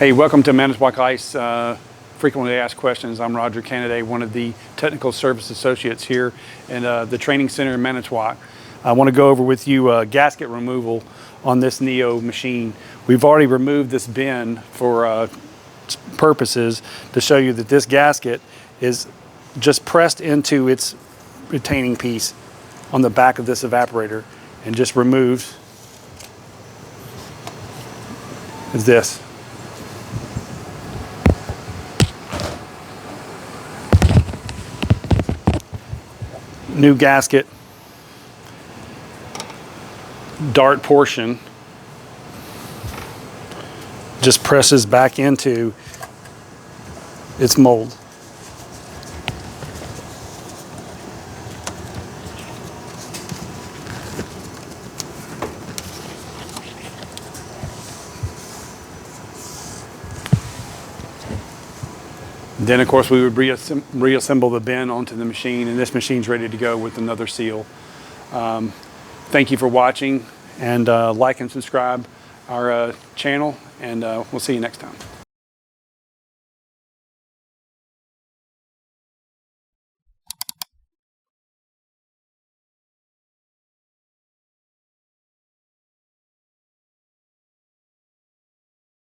Hey, welcome to Manitowoc Ice Frequently Asked Questions. I'm Roger Kennedy, one of the Technical Service Associates here in the Training Center in Manitowoc. I want to go over with you gasket removal on this Neo machine. We've already removed this bin for purposes to show you that this gasket is just pressed into its retaining piece on the back of this evaporator and just removed is this. New gasket, dart portion just presses back into its mold. Then, of course, we would reassemble the bin onto the machine, and this machine's ready to go with another seal. Thank you for watching, and like and subscribe our channel, and we'll see you next time.